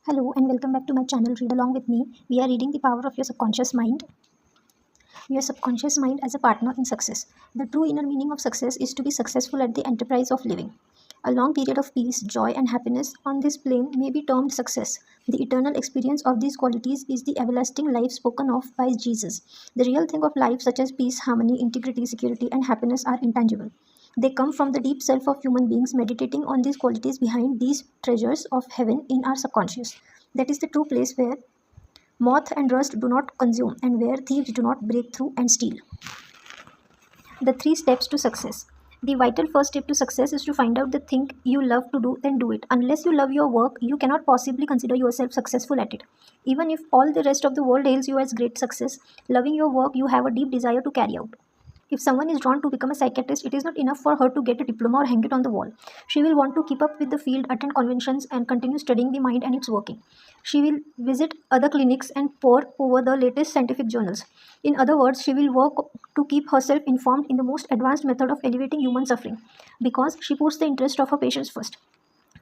Hello and welcome back to my channel. Read along with me. We are reading The Power of Your Subconscious Mind. Your subconscious mind as a partner in success. The true inner meaning of success is to be successful at the enterprise of living. A long period of peace, joy, and happiness on this plane may be termed success. The eternal experience of these qualities is the everlasting life spoken of by Jesus. The real thing of life, such as peace, harmony, integrity, security, and happiness, are intangible. They come from the deep self of human beings meditating on these qualities behind these treasures of heaven in our subconscious. That is the true place where moth and rust do not consume and where thieves do not break through and steal. The three steps to success. The vital first step to success is to find out the thing you love to do, then do it. Unless you love your work, you cannot possibly consider yourself successful at it. Even if all the rest of the world hails you as great success, loving your work you have a deep desire to carry out. If someone is drawn to become a psychiatrist, it is not enough for her to get a diploma or hang it on the wall. She will want to keep up with the field, attend conventions, and continue studying the mind and its working. She will visit other clinics and pore over the latest scientific journals. In other words, she will work to keep herself informed in the most advanced method of elevating human suffering, because she puts the interest of her patients first.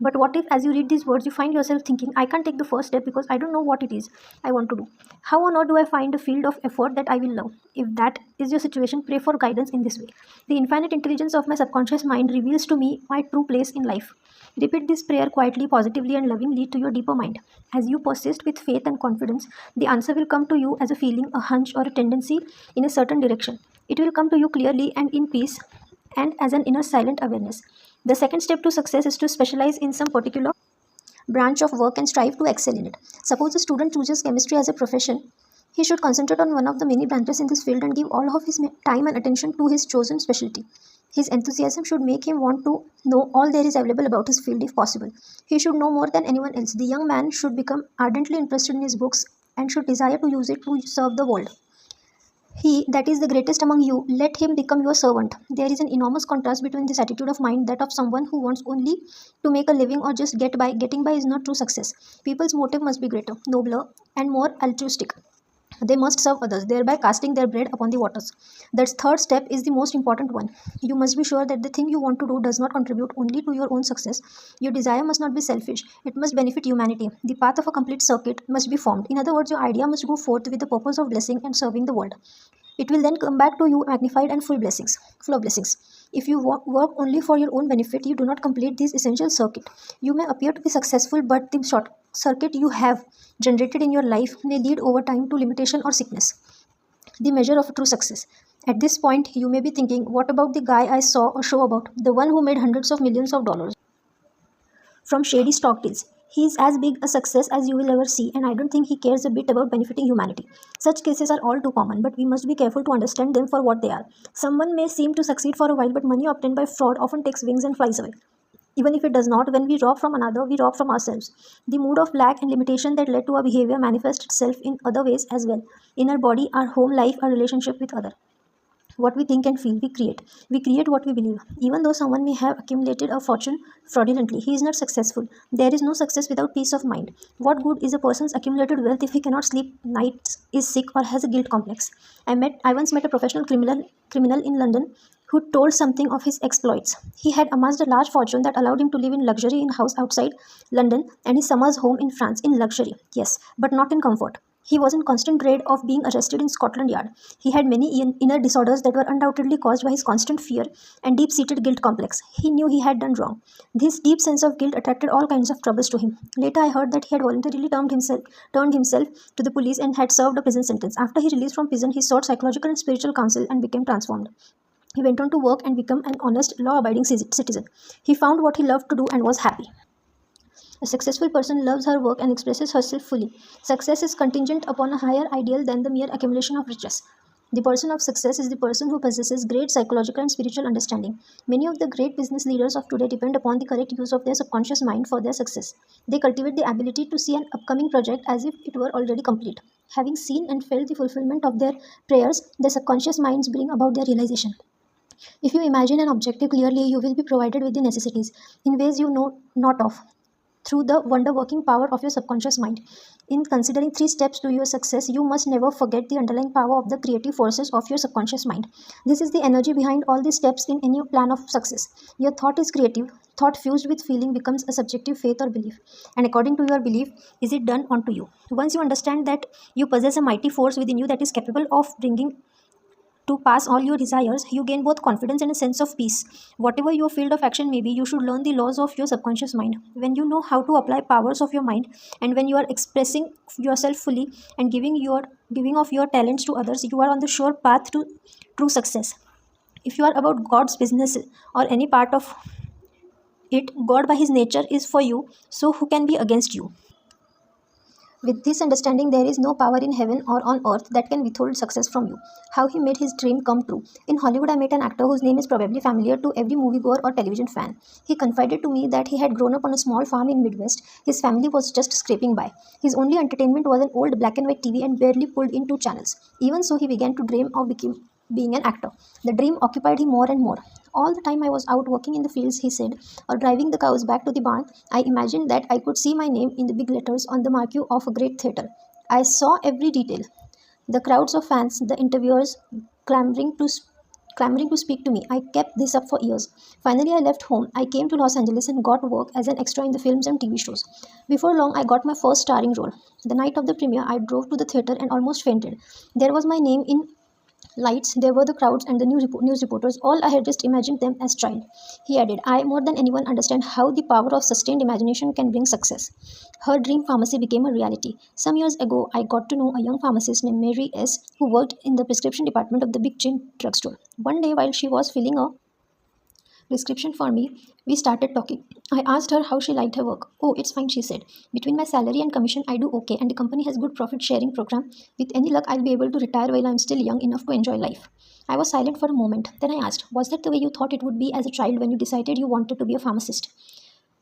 But what if, as you read these words, you find yourself thinking, I can't take the first step because I don't know what it is I want to do? How on earth do I find a field of effort that I will love? If that is your situation, pray for guidance in this way. The infinite intelligence of my subconscious mind reveals to me my true place in life. Repeat this prayer quietly, positively, and lovingly to your deeper mind. As you persist with faith and confidence, the answer will come to you as a feeling, a hunch, or a tendency in a certain direction. It will come to you clearly and in peace and as an inner silent awareness. The second step to success is to specialize in some particular branch of work and strive to excel in it. Suppose a student chooses chemistry as a profession. He should concentrate on one of the many branches in this field and give all of his time and attention to his chosen specialty. His enthusiasm should make him want to know all there is available about his field if possible. He should know more than anyone else. The young man should become ardently interested in his books and should desire to use it to serve the world. He that is the greatest among you, let him become your servant. There is an enormous contrast between this attitude of mind, that of someone who wants only to make a living or just get by. Getting by is not true success. People's motive must be greater, nobler, and more altruistic. They must serve others, thereby casting their bread upon the waters. The third step is the most important one. You must be sure that the thing you want to do does not contribute only to your own success. Your desire must not be selfish. It must benefit humanity. The path of a complete circuit must be formed. In other words, your idea must go forth with the purpose of blessing and serving the world. It will then come back to you magnified and full of blessings. If you work only for your own benefit, you do not complete this essential circuit. You may appear to be successful, but the short circuit you have generated in your life may lead over time to limitation or sickness. The measure of true success. At this point, you may be thinking, what about the guy I saw a show about, the one who made hundreds of millions of dollars from shady stock deals? He is as big a success as you will ever see, and I don't think he cares a bit about benefiting humanity. Such cases are all too common, but we must be careful to understand them for what they are. Someone may seem to succeed for a while, but money obtained by fraud often takes wings and flies away. Even if it does not, when we rob from another, we rob from ourselves. The mood of lack and limitation that led to our behavior manifests itself in other ways as well. In our body, our home life, our relationship with others. What we think and feel, we create. We create what we believe. Even though someone may have accumulated a fortune fraudulently, he is not successful. There is no success without peace of mind. What good is a person's accumulated wealth if he cannot sleep nights, is sick, or has a guilt complex? I once met a professional criminal in London who told something of his exploits. He had amassed a large fortune that allowed him to live in luxury in a house outside London and his summer's home in France, in luxury, yes, but not in comfort. He was in constant dread of being arrested in Scotland Yard. He had many inner disorders that were undoubtedly caused by his constant fear and deep-seated guilt complex. He knew he had done wrong. This deep sense of guilt attracted all kinds of troubles to him. Later, I heard that he had voluntarily turned himself to the police and had served a prison sentence. After he released from prison, he sought psychological and spiritual counsel and became transformed. He went on to work and become an honest, law-abiding citizen. He found what he loved to do and was happy. A successful person loves her work and expresses herself fully. Success is contingent upon a higher ideal than the mere accumulation of riches. The person of success is the person who possesses great psychological and spiritual understanding. Many of the great business leaders of today depend upon the correct use of their subconscious mind for their success. They cultivate the ability to see an upcoming project as if it were already complete. Having seen and felt the fulfillment of their prayers, their subconscious minds bring about their realization. If you imagine an objective clearly, you will be provided with the necessities in ways you know not of. through the wonder-working power of your subconscious mind. In considering 3 steps to your success, you must never forget the underlying power of the creative forces of your subconscious mind. This is the energy behind all the steps in any plan of success. Your thought is creative. Thought fused with feeling becomes a subjective faith or belief. And according to your belief, is it done onto you. Once you understand that you possess a mighty force within you that is capable of bringing to pass all your desires, you gain both confidence and a sense of peace. Whatever your field of action may be, you should learn the laws of your subconscious mind. When you know how to apply powers of your mind, and when you are expressing yourself fully and giving of your talents to others, you are on the sure path to true success. If you are about God's business or any part of it, God by his nature is for you, so who can be against you? With this understanding, there is no power in heaven or on earth that can withhold success from you. How he made his dream come true. In Hollywood, I met an actor whose name is probably familiar to every moviegoer or television fan. He confided to me that he had grown up on a small farm in Midwest. His family was just scraping by. His only entertainment was an old black and white TV and barely pulled in 2 channels. Even so, he began to dream of being an actor. The dream occupied him more and more. All the time I was out working in the fields, he said, or driving the cows back to the barn, I imagined that I could see my name in the big letters on the marquee of a great theatre. I saw every detail. The crowds of fans, the interviewers clamoring to speak to me. I kept this up for years. Finally, I left home. I came to Los Angeles and got work as an extra in the films and TV shows. Before long, I got my first starring role. The night of the premiere, I drove to the theatre and almost fainted. There was my name in lights, there were the crowds and the news reporters. All I had just imagined them as child. He added, I more than anyone understand how the power of sustained imagination can bring success. Her dream pharmacy became a reality. Some years ago, I got to know a young pharmacist named Mary S., who worked in the prescription department of the big chain drugstore. One day, while she was filling a prescription for me, we started talking. I asked her how she liked her work. Oh, it's fine, she said. Between my salary and commission, I do okay, and the company has good profit sharing program. With any luck, I'll be able to retire while I'm still young enough to enjoy life. I was silent for a moment. Then I asked, was that the way you thought it would be as a child when you decided you wanted to be a pharmacist?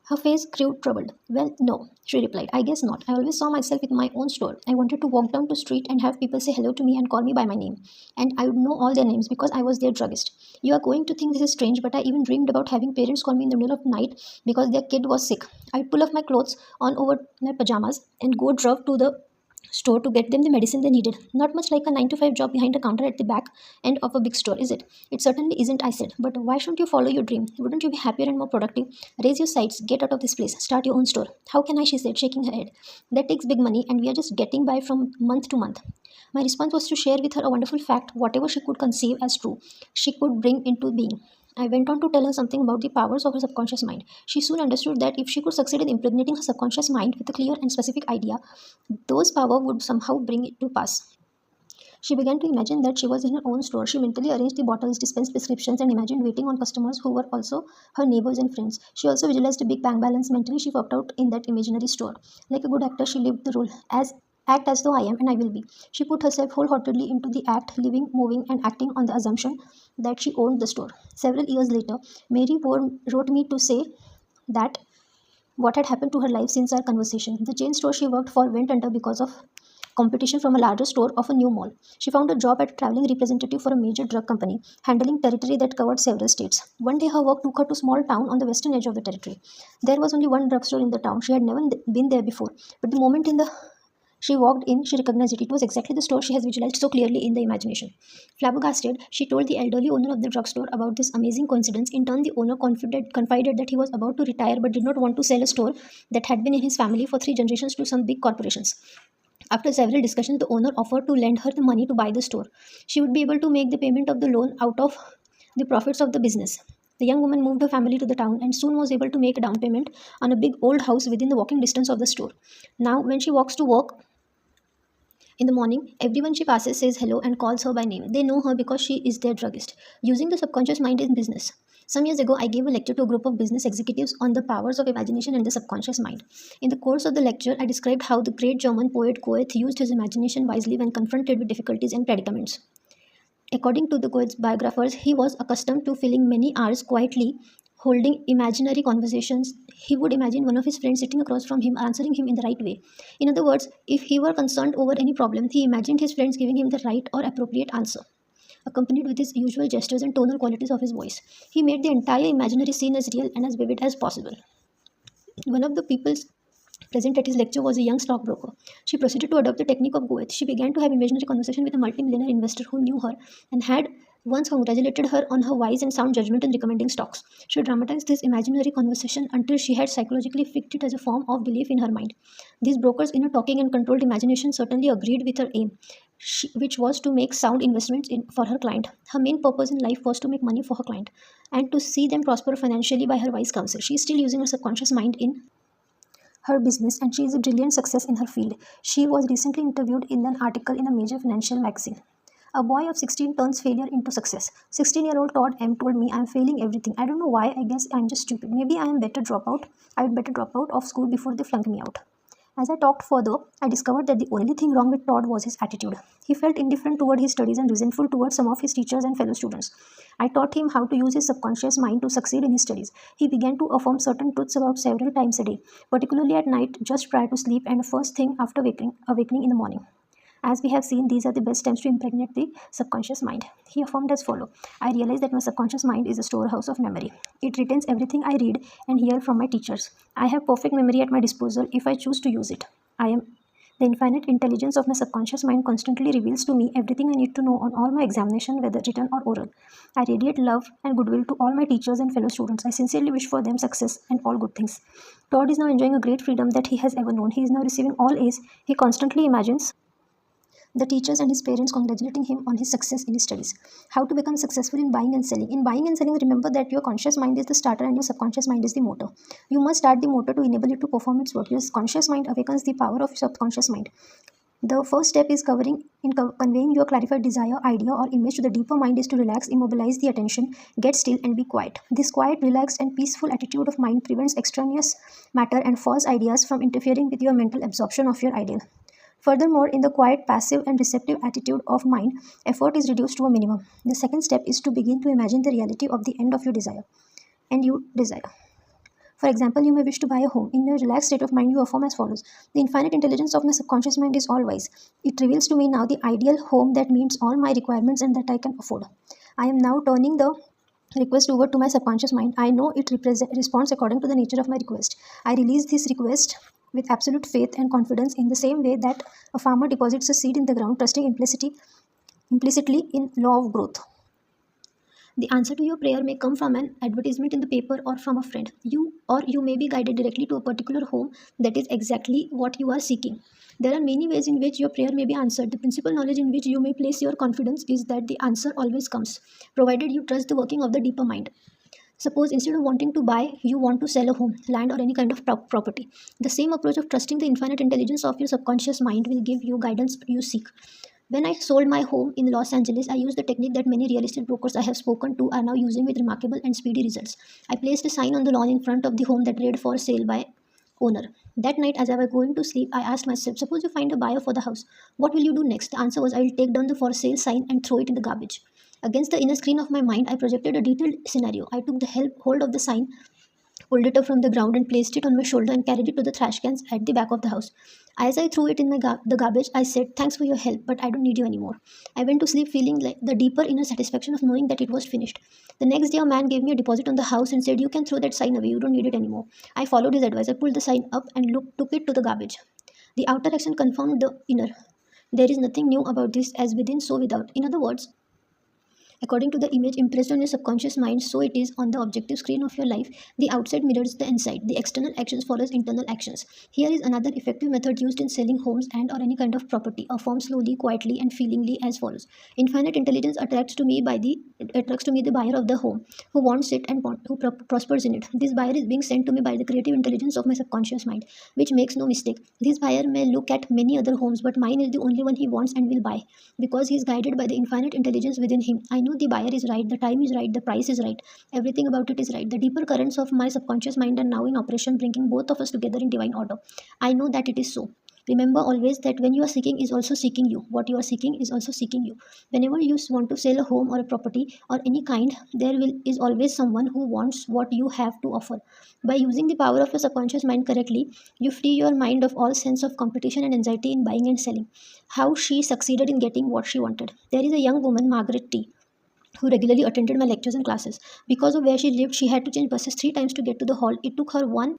Her face grew troubled. Well, no, she replied. I guess not. I always saw myself with my own store. I wanted to walk down the street and have people say hello to me and call me by my name. And I would know all their names because I was their druggist. You are going to think this is strange, but I even dreamed about having parents call me in the middle of the night because their kid was sick. I'd pull off my clothes on over my pajamas and go drive to the store to get them the medicine they needed. Not much like a 9 to 5 job behind a counter at the back end of a big store, is it? It certainly isn't, I said. But why shouldn't you follow your dream? Wouldn't you be happier and more productive? Raise your sights, get out of this place, start your own store. How can I, she said, shaking her head. That takes big money and we are just getting by from month to month. My response was to share with her a wonderful fact, whatever she could conceive as true, she could bring into being. I went on to tell her something about the powers of her subconscious mind. She soon understood that if she could succeed in impregnating her subconscious mind with a clear and specific idea, those powers would somehow bring it to pass. She began to imagine that she was in her own store. She mentally arranged the bottles, dispensed prescriptions, and imagined waiting on customers who were also her neighbors and friends. She also visualized a big bank balance. Mentally, she worked out in that imaginary store. Like a good actor, she lived the role act as though I am and I will be. She put herself wholeheartedly into the act, living, moving, and acting on the assumption that she owned the store. Several years later, Mary wrote me to say that what had happened to her life since our conversation. The chain store she worked for went under because of competition from a larger store of a new mall. She found a job as a traveling representative for a major drug company, handling territory that covered several states. One day her work took her to a small town on the western edge of the territory. There was only one drugstore in the town. She had never been there before, but the moment she walked in, she recognized it. It was exactly the store she has visualized so clearly in the imagination. Flabbergasted, she told the elderly owner of the drugstore about this amazing coincidence. In turn, the owner confided that he was about to retire but did not want to sell a store that had been in his family for 3 generations to some big corporations. After several discussions, the owner offered to lend her the money to buy the store. She would be able to make the payment of the loan out of the profits of the business. The young woman moved her family to the town and soon was able to make a down payment on a big old house within the walking distance of the store. Now, when she walks to work, in the morning, everyone she passes says hello and calls her by name. They know her because she is their druggist. Using the subconscious mind in business. Some years ago, I gave a lecture to a group of business executives on the powers of imagination and the subconscious mind. In the course of the lecture, I described how the great German poet Goethe used his imagination wisely when confronted with difficulties and predicaments. According to the Goethe's biographers, he was accustomed to filling many hours quietly holding imaginary conversations. He would imagine one of his friends sitting across from him answering him in the right way. In other words, if he were concerned over any problem, he imagined his friends giving him the right or appropriate answer, accompanied with his usual gestures and tonal qualities of his voice. He made the entire imaginary scene as real and as vivid as possible. One of the people Present at his lecture was a young stockbroker. She proceeded to adopt the technique of Goethe. She began to have imaginary conversation with a multimillionaire investor who knew her and had once congratulated her on her wise and sound judgment in recommending stocks. She dramatized this imaginary conversation until she had psychologically fixed it as a form of belief in her mind. These brokers' inner talking and controlled imagination certainly agreed with her aim, which was to make sound investments for her client. Her main purpose in life was to make money for her client and to see them prosper financially by her wise counsel. She is still using her subconscious mind in her business and she is a brilliant success in her field. She was recently interviewed in an article in a major financial magazine. A boy of 16 turns failure into success. 16-year-old Todd M told me I'm failing everything. I don't know why. I guess I'm just stupid. Maybe I am better drop out. I would better drop out of school before they flunk me out. As I talked further, I discovered that the only thing wrong with Todd was his attitude. He felt indifferent toward his studies and resentful towards some of his teachers and fellow students. I taught him how to use his subconscious mind to succeed in his studies. He began to affirm certain truths about several times a day, particularly at night, just prior to sleep, and the first thing after awakening in the morning. As we have seen, these are the best times to impregnate the subconscious mind. He affirmed as follows: I realize that my subconscious mind is a storehouse of memory. It retains everything I read and hear from my teachers. I have perfect memory at my disposal if I choose to use it. I am the infinite intelligence of my subconscious mind constantly reveals to me everything I need to know on all my examination, whether written or oral. I radiate love and goodwill to all my teachers and fellow students. I sincerely wish for them success and all good things. Todd is now enjoying a great freedom that he has ever known. He is now receiving all A's. He constantly imagines the teachers and his parents congratulating him on his success in his studies. How to become successful in buying and selling. In buying and selling, remember that your conscious mind is the starter and your subconscious mind is the motor. You must start the motor to enable it to perform its work. Your conscious mind awakens the power of your subconscious mind. The first step is conveying your clarified desire, idea, or image to the deeper mind is to relax, immobilize the attention, get still, and be quiet. This quiet, relaxed, and peaceful attitude of mind prevents extraneous matter and false ideas from interfering with your mental absorption of your ideal. Furthermore, in the quiet, passive, and receptive attitude of mind, effort is reduced to a minimum. The second step is to begin to imagine the reality of the end of your desire. And you desire. For example, you may wish to buy a home. In your relaxed state of mind, you affirm as follows: the infinite intelligence of my subconscious mind is all wise. It reveals to me now the ideal home that meets all my requirements and that I can afford. I am now turning the request over to my subconscious mind. I know it responds according to the nature of my request. I release this request with absolute faith and confidence in the same way that a farmer deposits a seed in the ground, trusting implicitly in law of growth. The answer to your prayer may come from an advertisement in the paper or from a friend. You may be guided directly to a particular home that is exactly what you are seeking. There are many ways in which your prayer may be answered. The principal knowledge in which you may place your confidence is that the answer always comes, provided you trust the working of the deeper mind. Suppose instead of wanting to buy, you want to sell a home, land, or any kind of property. The same approach of trusting the infinite intelligence of your subconscious mind will give you guidance you seek. When I sold my home in Los Angeles, I used the technique that many real estate brokers I have spoken to are now using with remarkable and speedy results. I placed a sign on the lawn in front of the home that read for sale by owner. That night, as I was going to sleep, I asked myself, suppose you find a buyer for the house. What will you do next? The answer was, I will take down the for sale sign and throw it in the garbage. Against the inner screen of my mind, I projected a detailed scenario. I took the hold of the sign, pulled it up from the ground, and placed it on my shoulder and carried it to the trash cans at the back of the house. As I threw it in the garbage, I said, thanks for your help, but I don't need you anymore. I went to sleep feeling like the deeper inner satisfaction of knowing that it was finished. The next day, a man gave me a deposit on the house and said, you can throw that sign away, you don't need it anymore. I followed his advice. I pulled the sign up and took it to the garbage. The outer action confirmed the inner. There is nothing new about this, as within, so without. In other words, according to the image impressed on your subconscious mind, so it is on the objective screen of your life. The outside mirrors the inside. The external actions follows internal actions. Here is another effective method used in selling homes and or any kind of property. Affirm slowly, quietly, and feelingly as follows: infinite intelligence attracts to me the buyer of the home who wants it and who prospers in it. This buyer is being sent to me by the creative intelligence of my subconscious mind, which makes no mistake. This buyer may look at many other homes, but mine is the only one he wants and will buy, because he is guided by the infinite intelligence within him. I know the buyer is right, the time is right, the price is right, everything about it is right. The deeper currents of my subconscious mind are now in operation, bringing both of us together in divine order. I know that it is so. Remember always that when you are seeking is also seeking you. What you are seeking is also seeking you. Whenever you want to sell a home or a property or any kind, is always someone who wants what you have to offer. By using the power of your subconscious mind correctly, you free your mind of all sense of competition and anxiety in buying and selling. How she succeeded in getting what she wanted. There is a young woman, Margaret T., who regularly attended my lectures and classes. Because of where she lived, she had to change buses 3 times to get to the hall. It took her 1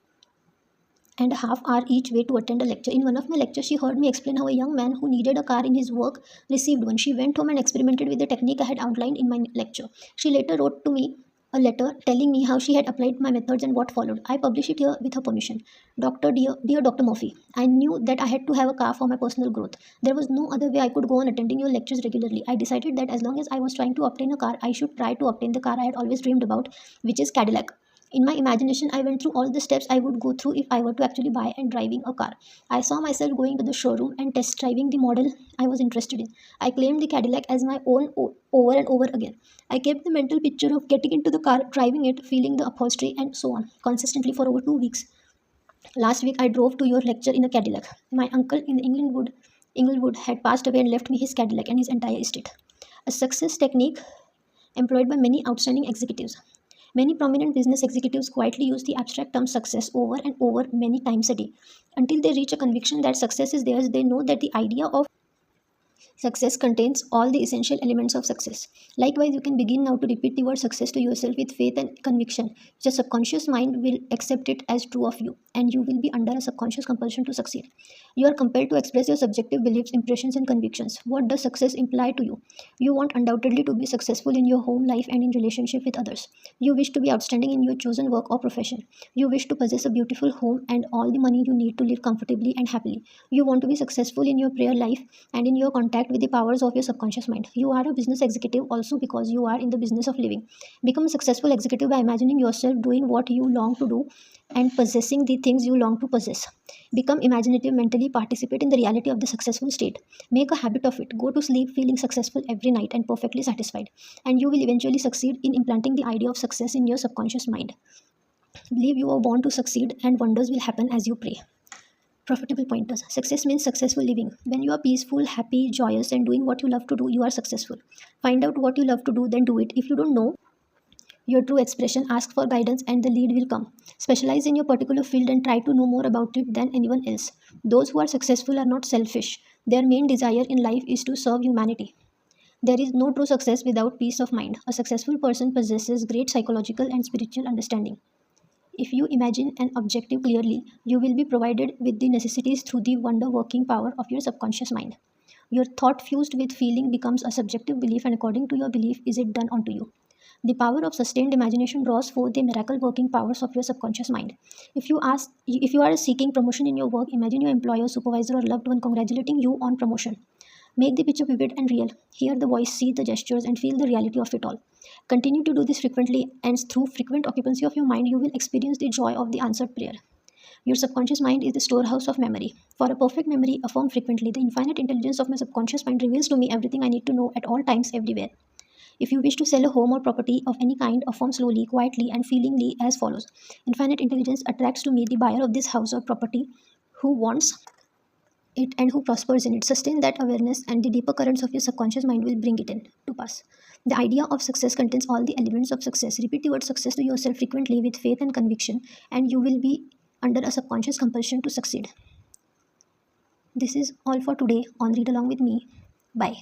and a half hour each way to attend a lecture. In one of my lectures, she heard me explain how a young man who needed a car in his work received one. She went home and experimented with the technique I had outlined in my lecture. She later wrote to me a letter telling me how she had applied my methods and what followed. I publish it here with her permission. Dear Dr. Murphy, I knew that I had to have a car for my personal growth. There was no other way I could go on attending your lectures regularly. I decided that as long as I was trying to obtain a car, I should try to obtain the car I had always dreamed about, which is Cadillac. In my imagination, I went through all the steps I would go through if I were to actually buy and driving a car. I saw myself going to the showroom and test driving the model I was interested in. I claimed the Cadillac as my own over and over again. I kept the mental picture of getting into the car, driving it, feeling the upholstery, and so on, consistently for over 2 weeks. Last week, I drove to your lecture in a Cadillac. My uncle in Inglewood had passed away and left me his Cadillac and his entire estate. A success technique employed by many outstanding executives. Many prominent business executives quietly use the abstract term success over and over many times a day. Until they reach a conviction that success is theirs, they know that the idea of success contains all the essential elements of success. Likewise, you can begin now to repeat the word success to yourself with faith and conviction. Your subconscious mind will accept it as true of you, and you will be under a subconscious compulsion to succeed. You are compelled to express your subjective beliefs, impressions, and convictions. What does success imply to you? You want undoubtedly to be successful in your home life and in relationship with others. You wish to be outstanding in your chosen work or profession. You wish to possess a beautiful home and all the money you need to live comfortably and happily. You want to be successful in your prayer life and in your contact with the powers of your subconscious mind. You are a business executive also because you are in the business of living. Become a successful executive by imagining yourself doing what you long to do and possessing the things you long to possess. Become imaginative mentally, participate in the reality of the successful state. Make a habit of it. Go to sleep feeling successful every night and perfectly satisfied. And you will eventually succeed in implanting the idea of success in your subconscious mind. Believe you are born to succeed and wonders will happen as you pray. Profitable pointers. Success means successful living. When you are peaceful, happy, joyous, and doing what you love to do, you are successful. Find out what you love to do, then do it. If you don't know your true expression, ask for guidance and the lead will come. Specialize in your particular field and try to know more about it than anyone else. Those who are successful are not selfish. Their main desire in life is to serve humanity. There is no true success without peace of mind. A successful person possesses great psychological and spiritual understanding. If you imagine an objective clearly, you will be provided with the necessities through the wonder working power of your subconscious mind. Your thought fused with feeling becomes a subjective belief, and according to your belief, is it done unto you. The power of sustained imagination draws forth the miracle working powers of your subconscious mind. If you are seeking promotion in your work, imagine your employer, supervisor, or loved one congratulating you on promotion. Make the picture vivid and real. Hear the voice, see the gestures, and feel the reality of it all. Continue to do this frequently, and through frequent occupancy of your mind, you will experience the joy of the answered prayer. Your subconscious mind is the storehouse of memory. For a perfect memory, affirm frequently. The infinite intelligence of my subconscious mind reveals to me everything I need to know at all times, everywhere. If you wish to sell a home or property of any kind, affirm slowly, quietly, and feelingly as follows. Infinite intelligence attracts to me the buyer of this house or property who wants it and who prospers in it. Sustain that awareness, and the deeper currents of your subconscious mind will bring it in to pass. The idea of success contains all the elements of success. Repeat the word success to yourself frequently with faith and conviction, and you will be under a subconscious compulsion to succeed. This is all for today on Read Along with Me. Bye.